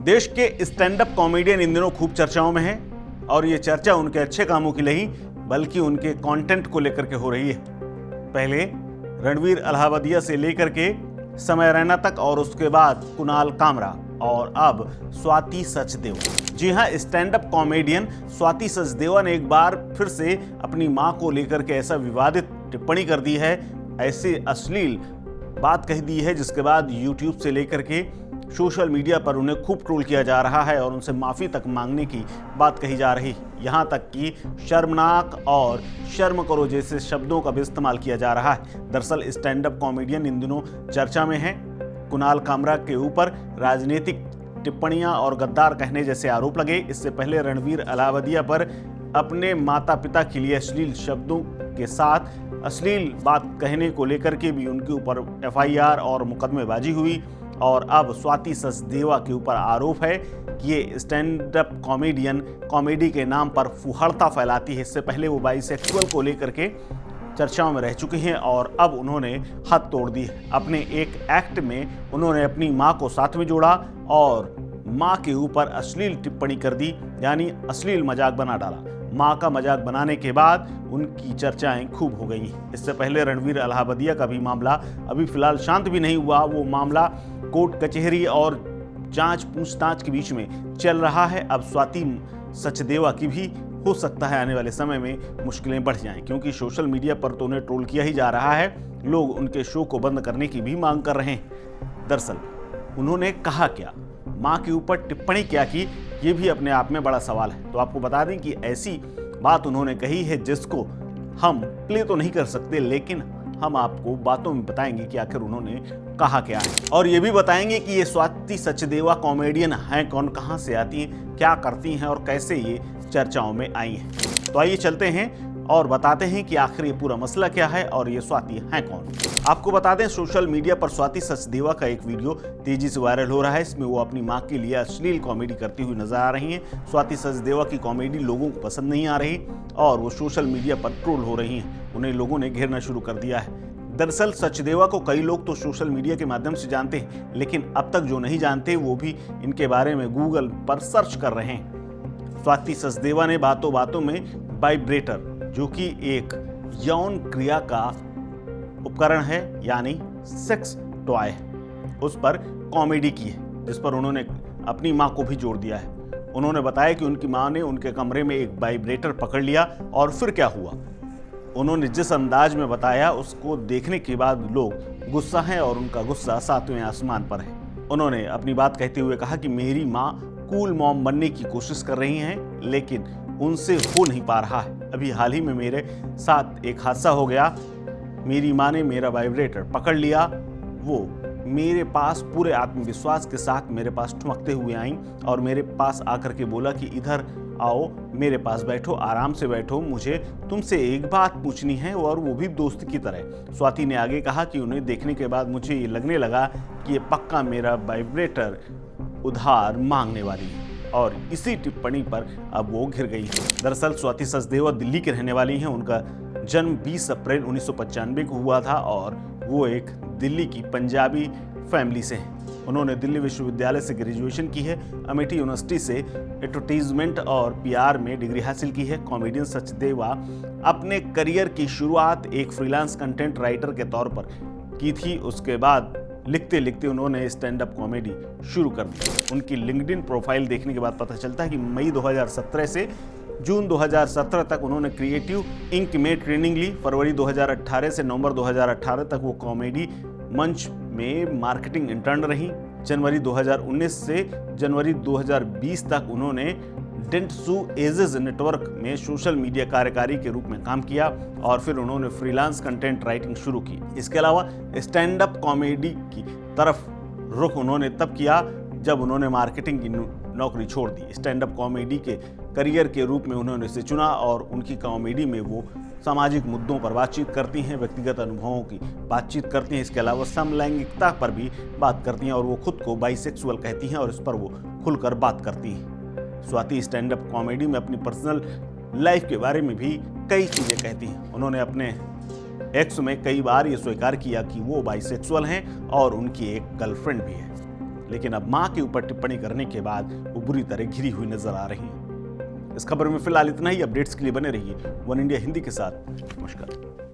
देश के stand up comedian इन दिनों खूब चर्चाओं में हैं और ये चर्चा उनके अच्छे कामों की नहीं बल्कि उनके कंटेंट को लेकर के हो रही है। पहले रणवीर अलाहाबादिया से लेकर के समय रैना तक और उसके बाद कुणाल कामरा और अब स्वाति सचदेवा। जी हाँ, stand up comedian Swati Sachdeva ने एक बार फिर से अपनी मां को लेकर के ऐसा विवादित टिप्पणी कर दी है, ऐसी अश्लील बात कह दी है जिसके बाद यूट्यूब से लेकर के सोशल मीडिया पर उन्हें खूब ट्रोल किया जा रहा है और उनसे माफ़ी तक मांगने की बात कही जा रही, यहाँ तक कि शर्मनाक और शर्म करो जैसे शब्दों का भी इस्तेमाल किया जा रहा है। दरअसल स्टैंड अप कॉमेडियन इन दिनों चर्चा में हैं। कुणाल कामरा के ऊपर राजनीतिक टिप्पणियां और गद्दार कहने जैसे आरोप लगे। इससे पहले रणवीर अलाहाबादिया पर अपने माता पिता के लिए अश्लील शब्दों के साथ अश्लील बात कहने को लेकर के भी उनके ऊपर एफआईआर और मुकदमेबाजी हुई और अब स्वाति सचदेवा के ऊपर आरोप है कि ये स्टैंड अप कॉमेडियन कॉमेडी के नाम पर फुहड़ता फैलाती है। इससे पहले वो बाइसेक्सुअल को लेकर के चर्चाओं में रह चुकी हैं और अब उन्होंने हद तोड़ दी है। अपने एक एक्ट में उन्होंने अपनी मां को साथ में जोड़ा और मां के ऊपर अश्लील टिप्पणी कर दी, यानी अश्लील मजाक बना डाला। मां का मजाक बनाने के बाद उनकी चर्चाएं खूब हो गई। इससे पहले रणवीर अलाहाबादिया का भी मामला अभी फिलहाल शांत भी नहीं हुआ। वो मामला कोर्ट कचहरी और जांच पूछताछ के बीच में चल रहा है। अब स्वाति सचदेवा की भी हो सकता है आने वाले समय में मुश्किलें बढ़ जाएं, क्योंकि सोशल मीडिया पर तो उन्हें ट्रोल किया ही जा रहा है। लोग उनके शो को बंद करने की भी मांग कर रहे हैं। दरअसल उन्होंने कहा क्या, मां के ऊपर टिप्पणी क्या की, ये भी अपने आप में बड़ा सवाल है। तो आपको बता दें कि ऐसी बात उन्होंने कही है जिसको हम प्ले तो नहीं कर सकते, लेकिन हम आपको बातों में बताएंगे कि आखिर उन्होंने कहा क्या है और ये भी बताएंगे कि ये स्वाति सचदेवा कॉमेडियन हैं कौन, कहां से आती हैं, क्या करती हैं और कैसे ये चर्चाओं में आई हैं। तो आइए चलते हैं और बताते हैं कि आखिर ये पूरा मसला क्या है और ये स्वाति हैं कौन। आपको बता दें, सोशल मीडिया पर स्वाति सचदेवा का एक वीडियो तेजी से वायरल हो रहा है। इसमें वो अपनी मां के लिए अश्लील कॉमेडी करती हुई नजर आ रही हैं। स्वाति सचदेवा की कॉमेडी लोगों को पसंद नहीं आ रही और वो सोशल मीडिया पर ट्रोल हो रही हैं। उन्हें लोगों ने घेरना शुरू कर दिया है। दरअसल सचदेवा को कई लोग तो सोशल मीडिया के माध्यम से जानते हैं, लेकिन अब तक जो नहीं जानते वो भी इनके बारे में गूगल पर सर्च कर रहे हैं। स्वाति सचदेवा ने बातों बातों में वाइब्रेटर, जो कि एक यौन क्रिया का उपकरण है यानी सेक्स टॉय, उस पर कॉमेडी की है, जिस पर उन्होंने अपनी मां को भी जोड़ दिया है। उन्होंने बताया कि उनकी मां ने उनके कमरे में एक वाइब्रेटर पकड़ लिया और फिर क्या हुआ। उन्होंने जिस अंदाज में बताया उसको देखने के बाद लोग गुस्सा हैं और उनका गुस्सा सातवें आसमान पर है। उन्होंने अपनी बात कहते हुए कहा कि मेरी मां कूल मॉम बनने की कोशिश कर रही हैं, लेकिन उनसे हो नहीं पा रहा है। अभी हाल ही में मेरे साथ एक हादसा हो गया। मेरी मां ने मेरा वाइब्रेटर पकड़ लिया, वो मेरे पास पूरे आत्मविश्वास के साथ मेरे पास ठुमकते हुए आई और मेरे पास आकर के बोला कि इधर आओ, मेरे पास बैठो, आराम से बैठो, मुझे तुमसे एक बात पूछनी है और वो भी दोस्त की तरह। स्वाति ने आगे कहा कि उन्हें देखने के बाद मुझे ये लगने लगा कि ये पक्का मेरा वाइब्रेटर उधार मांगने वाली है और इसी टिप्पणी पर अब वो घिर गई है। दरअसल स्वाति सचदेवा दिल्ली के रहने वाली हैं। उनका जन्म 20 अप्रैल 1995 को हुआ था और वो एक दिल्ली की पंजाबी फैमिली से हैं। उन्होंने दिल्ली विश्वविद्यालय से ग्रेजुएशन की है। अमेठी यूनिवर्सिटी से एडवर्टीजमेंट और पीआर में डिग्री हासिल की है। कॉमेडियन सचदेवा अपने करियर की शुरुआत एक फ्रीलांस कंटेंट राइटर के तौर पर की थी। उसके बाद लिखते लिखते उन्होंने स्टैंड अप कॉमेडी शुरू कर दी। उनकी लिंक्डइन प्रोफाइल देखने के बाद पता चलता है कि मई 2017 से जून 2017 तक उन्होंने क्रिएटिव इंक में ट्रेनिंग ली। फरवरी 2018 से नवंबर 2018 तक वो कॉमेडी मंच में मार्केटिंग इंटर्न रही। जनवरी 2019 से जनवरी 2020 तक उन्होंने डेंटसू एजेस नेटवर्क में सोशल मीडिया कार्यकारी के रूप में काम किया और फिर उन्होंने फ्रीलांस कंटेंट राइटिंग शुरू की। इसके अलावा स्टैंड अप कॉमेडी की तरफ रुख उन्होंने तब किया जब उन्होंने मार्केटिंग की नौकरी छोड़ दी। स्टैंड अप कॉमेडी के करियर के रूप में उन्होंने इसे चुना और उनकी कॉमेडी में वो सामाजिक मुद्दों पर बातचीत करती हैं, व्यक्तिगत अनुभवों की बातचीत करती हैं। इसके अलावा समलैंगिकता पर भी बात करती हैं और वो खुद को बाइसेक्सुअल कहती हैं और इस पर वो खुलकर बात करती हैं। स्वाति स्टैंड अप कॉमेडी में अपनी पर्सनल लाइफ के बारे में भी कई चीज़ें कहती हैं। उन्होंने अपने एक्स में कई बार ये स्वीकार किया कि वो बाइसेक्सुअल हैं और उनकी एक गर्लफ्रेंड भी है। लेकिन अब मां के ऊपर टिप्पणी करने के बाद वो बुरी तरह घिरी हुई नजर आ रही हैं। इस खबर में फिलहाल इतना ही। अपडेट्स के लिए बने रहिए वन इंडिया हिंदी के साथ। नमस्कार।